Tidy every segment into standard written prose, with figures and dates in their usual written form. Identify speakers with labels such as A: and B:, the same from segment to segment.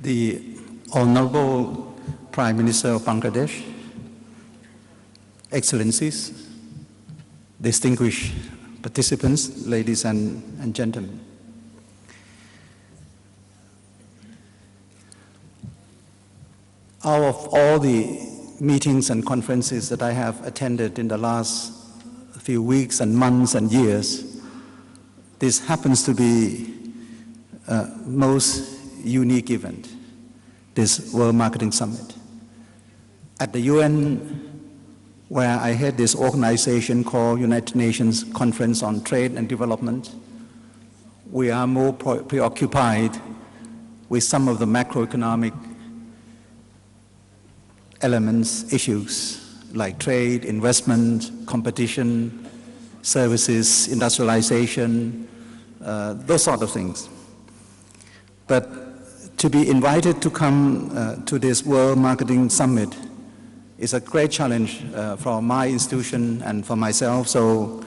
A: The Honorable Prime Minister of Bangladesh, Excellencies, distinguished participants, ladies and gentlemen. Out of all the meetings and conferences that I have attended in the last few weeks and months and years, this happens to be most unique event, this World Marketing Summit. At the UN, where I head this organization called United Nations Conference on Trade and Development, we are more preoccupied with some of the macroeconomic elements, issues like trade, investment, competition, services, industrialization, those sort of things. But to be invited to come to this World Marketing Summit is a great challenge for my institution and for myself. So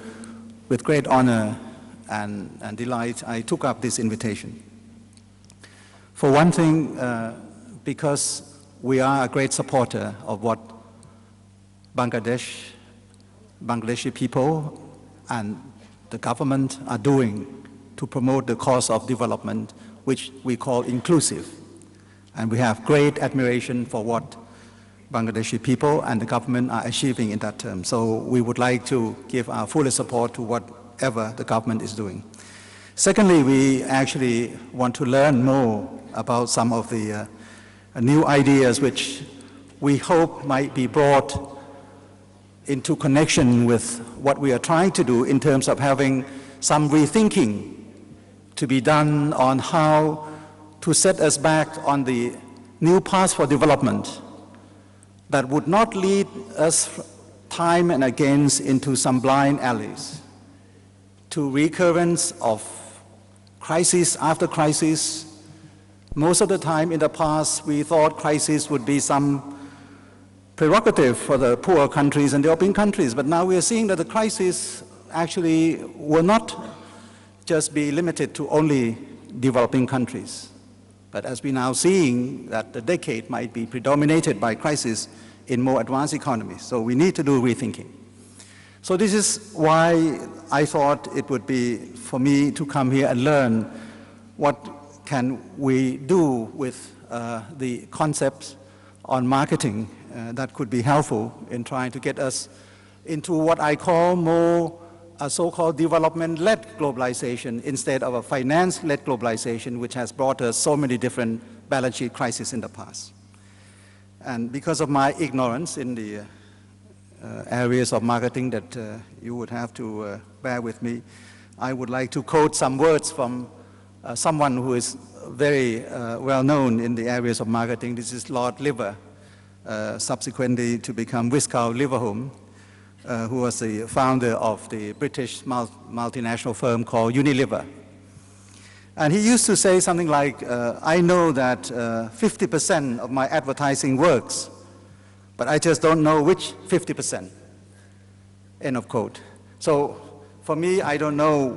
A: with great honor and delight, I took up this invitation. For one thing, because we are a great supporter of what Bangladeshi people and the government are doing to promote the cause of development, which we call inclusive. And we have great admiration for what Bangladeshi people and the government are achieving in that term. So we would like to give our fullest support to whatever the government is doing. Secondly, we actually want to learn more about some of the new ideas which we hope might be brought into connection with what we are trying to do in terms of having some rethinking to be done on how to set us back on the new path for development that would not lead us time and again into some blind alleys, to recurrence of crisis after crisis. Most of the time in the past, we thought crisis would be some prerogative for the poor countries and developing countries, but now we are seeing that the crisis actually will not just be limited to only developing countries. But as we're now seeing that the decade might be predominated by crisis in more advanced economies. So we need to do rethinking. So this is why I thought it would be for me to come here and learn what can we do with the concepts on marketing that could be helpful in trying to get us into what I call more a so-called development-led globalization instead of a finance-led globalization, which has brought us so many different balance sheet crises in the past. And because of my ignorance in the areas of marketing that you would have to bear with me, I would like to quote some words from someone who is very well known in the areas of marketing. This is Lord Liver, subsequently to become Viscount Liverhome, who was the founder of the British multinational firm called Unilever. And he used to say something like, I know that 50% of my advertising works, but I just don't know which 50%, end of quote. So for me, I don't know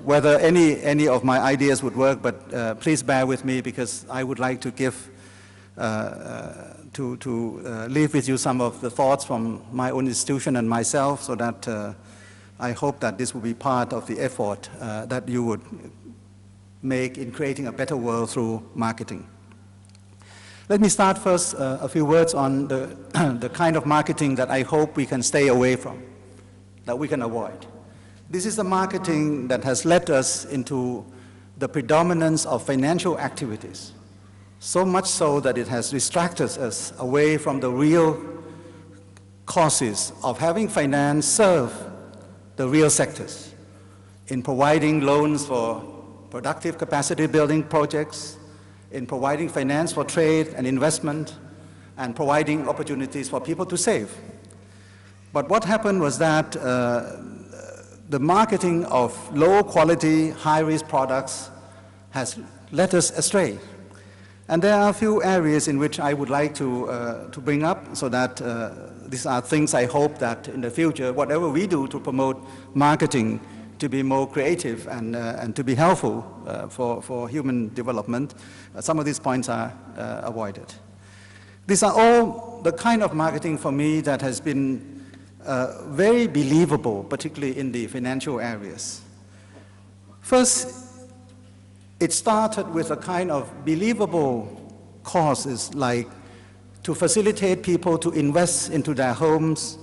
A: whether any of my ideas would work, but please bear with me because I would like to give leave with you some of the thoughts from my own institution and myself, so that I hope that this will be part of the effort that you would make in creating a better world through marketing. Let me start first a few words on the kind of marketing that I hope we can stay away from, that we can avoid. This is the marketing that has led us into the predominance of financial activities, so much so that it has distracted us away from the real causes of having finance serve the real sectors in providing loans for productive capacity building projects, in providing finance for trade and investment, and providing opportunities for people to save. But what happened was that the marketing of low quality, high risk products has led us astray. And there are a few areas in which I would like to bring up, so that these are things I hope that in the future, whatever we do to promote marketing, to be more creative and to be helpful for human development, some of these points are avoided. These are all the kind of marketing for me that has been very believable, particularly in the financial areas. First, it started with a kind of believable causes like to facilitate people to invest into their homes,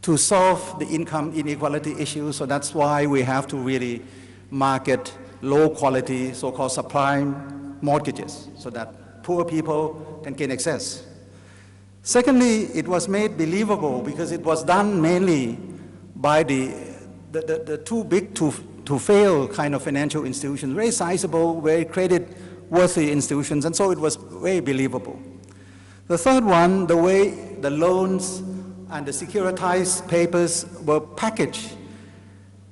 A: to solve the income inequality issue. So that's why we have to really market low quality, so-called subprime mortgages, so that poor people can gain access. Secondly, it was made believable because it was done mainly by the too big to fail kind of financial institutions, very sizable, very credit-worthy institutions, and so it was very believable. The third one, the way the loans and the securitized papers were packaged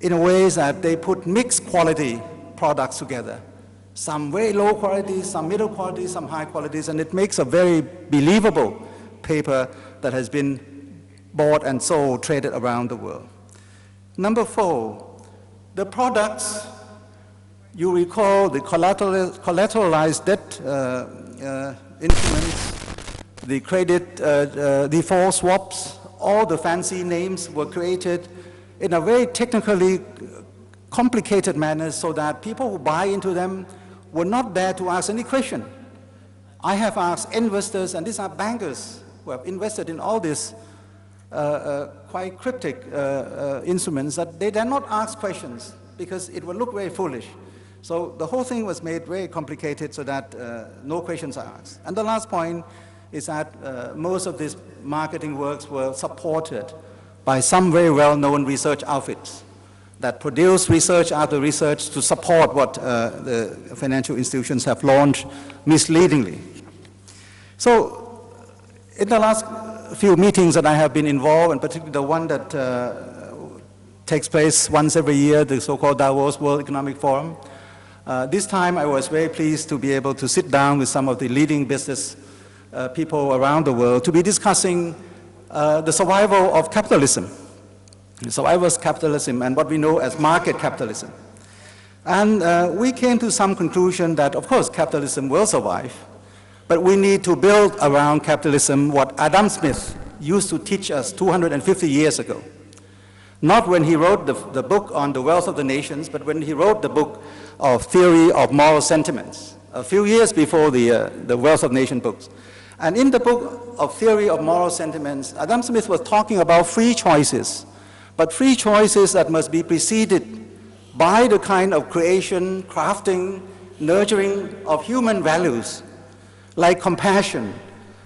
A: in a way that they put mixed quality products together. Some very low quality, some middle quality, some high qualities, and it makes a very believable paper that has been bought and sold, traded around the world. Number 4, the products, you recall the collateralized debt instruments, the credit default swaps, all the fancy names were created in a very technically complicated manner so that people who buy into them were not there to ask any question. I have asked investors, and these are bankers who have invested in all these quite cryptic instruments, that they dare not ask questions because it would look very foolish. So the whole thing was made very complicated so that no questions are asked. And the last point is that most of these marketing works were supported by some very well-known research outfits that produce research after research to support what the financial institutions have launched misleadingly. So in the last few meetings that I have been involved, and particularly the one that takes place once every year, the so-called Davos World Economic Forum, this time I was very pleased to be able to sit down with some of the leading business people around the world to be discussing the survival of capitalism, the survival of capitalism and what we know as market capitalism. And we came to some conclusion that, of course, capitalism will survive, but we need to build around capitalism what Adam Smith used to teach us 250 years ago. Not when he wrote the book on the wealth of the nations, but when he wrote the book of Theory of Moral Sentiments, a few years before the Wealth of Nations books. And in the book of Theory of Moral Sentiments, Adam Smith was talking about free choices, but free choices that must be preceded by the kind of creation, crafting, nurturing of human values, like compassion,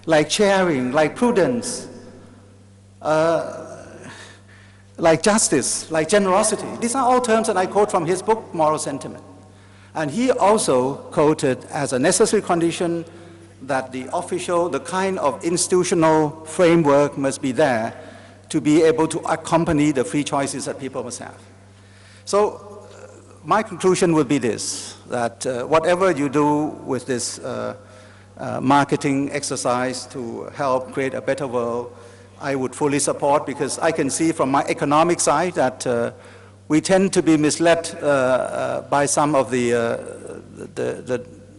A: like sharing, like prudence, like justice, like generosity. These are all terms that I quote from his book, Moral Sentiment. And he also quoted as a necessary condition that the kind of institutional framework must be there to be able to accompany the free choices that people must have. So my conclusion would be this, that whatever you do with this marketing exercise to help create a better world, I would fully support, because I can see from my economic side that we tend to be misled by some of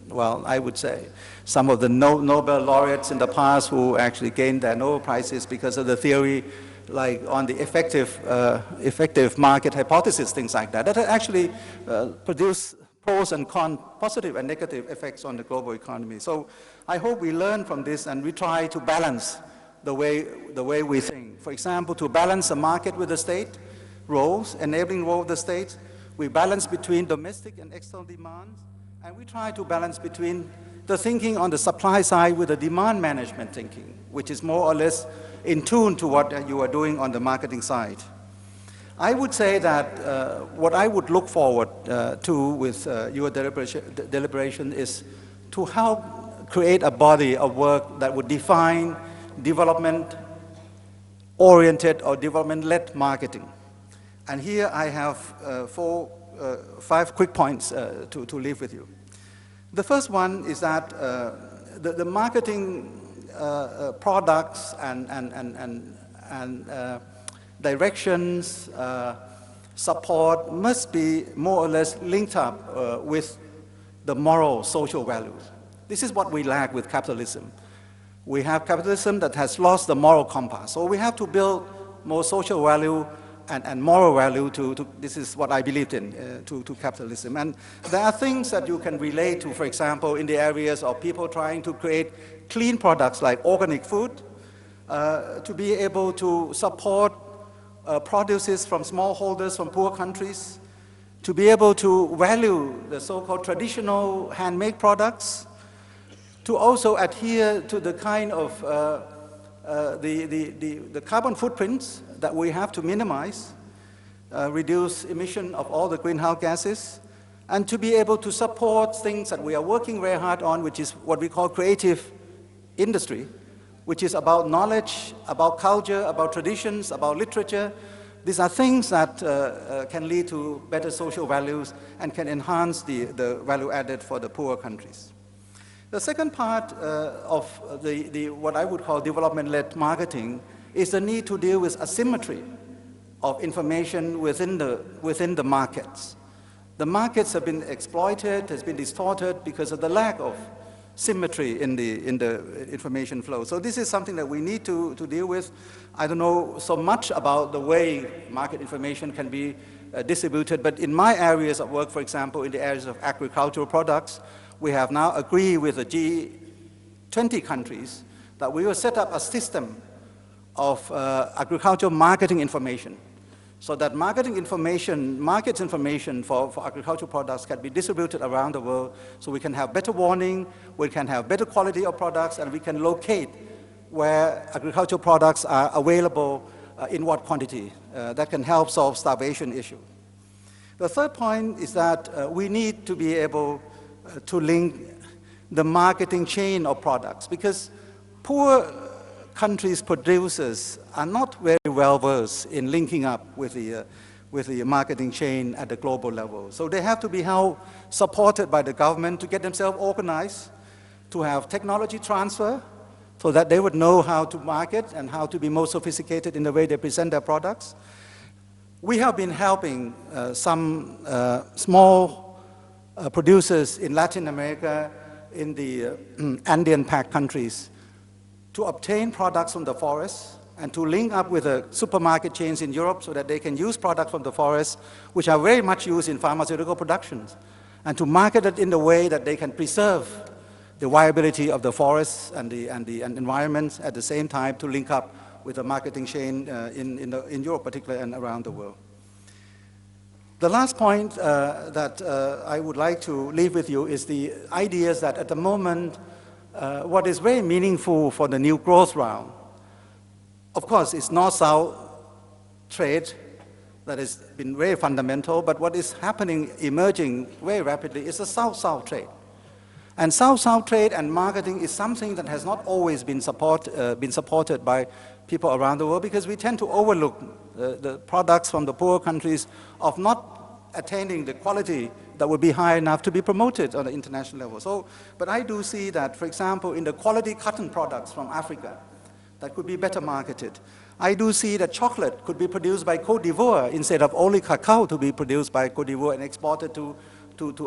A: well, I would say, some of the Nobel laureates in the past who actually gained their Nobel Prizes because of the theory, like on the effective market hypothesis, things like that, that actually produce pros and cons, positive and negative effects on the global economy. So I hope we learn from this and we try to balance the way we think. For example, to balance the market with the state roles, enabling role of the state, we balance between domestic and external demands, and we try to balance between the thinking on the supply side with the demand management thinking, which is more or less in tune to what you are doing on the marketing side. I would say that what I would look forward to with your deliberation is to help create a body of work that would define development-oriented or development-led marketing. And here I have 5 quick points to leave with you. The first one is that the marketing products and directions support must be more or less linked up with the moral social values. This is what we lack with capitalism. We have capitalism that has lost the moral compass. So we have to build more social value and moral value this is what I believed in, to capitalism. And there are things that you can relate to, for example, in the areas of people trying to create clean products like organic food, to be able to support produces from smallholders from poor countries, to be able to value the so-called traditional handmade products, to also adhere to the kind of the carbon footprints that we have to minimize, reduce emission of all the greenhouse gases, and to be able to support things that we are working very hard on, which is what we call creative industry, which is about knowledge, about culture, about traditions, about literature. These are things that can lead to better social values and can enhance the value added for the poorer countries. The second part of what I would call development-led marketing is the need to deal with asymmetry of information within the markets. The markets have been exploited, has been distorted because of the lack of symmetry in the information flow. So this is something that we need to deal with. I don't know so much about the way market information can be distributed, but in my areas of work, for example, in the areas of agricultural products, we have now agreed with the G20 countries that we will set up a system of agricultural marketing information, so that market information for agricultural products can be distributed around the world, so we can have better warning, we can have better quality of products, and we can locate where agricultural products are available in what quantity. That can help solve starvation issue. The third point is that we need to be able to link the marketing chain of products, because poor countries' producers are not very well versed in linking up with the marketing chain at the global level. So they have to be helped, supported by the government to get themselves organized, to have technology transfer, so that they would know how to market and how to be more sophisticated in the way they present their products. We have been helping some small producers in Latin America, in the Andean Pact countries, to obtain products from the forest and to link up with the supermarket chains in Europe so that they can use products from the forest, which are very much used in pharmaceutical productions, and to market it in the way that they can preserve the viability of the forests and the environment, at the same time to link up with the marketing chain in Europe particularly and around the world. The last point that I would like to leave with you is the ideas that at the moment, what is very meaningful for the new growth round, of course, it's North-South trade that has been very fundamental, but what is happening, emerging very rapidly, is the South-South trade. And South-South trade and marketing is something that has not always been supported by people around the world, because we tend to overlook the products from the poor countries of not attaining the quality that would be high enough to be promoted on the international level. So, but I do see that, for example, in the quality cotton products from Africa, that could be better marketed. I do see that chocolate could be produced by Côte d'Ivoire instead of only cacao to be produced by Côte d'Ivoire and exported to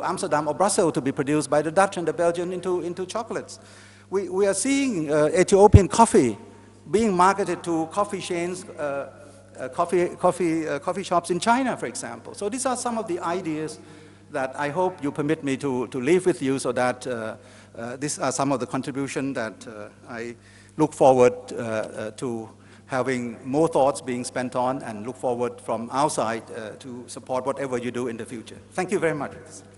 A: Amsterdam or Brussels to be produced by the Dutch and the Belgian into chocolates. We are seeing Ethiopian coffee being marketed to coffee chains, coffee shops in China, for example. So these are some of the ideas that I hope you permit me to leave with you, so that these are some of the contributions that I look forward to having more thoughts being spent on, and look forward from our side to support whatever you do in the future. Thank you very much.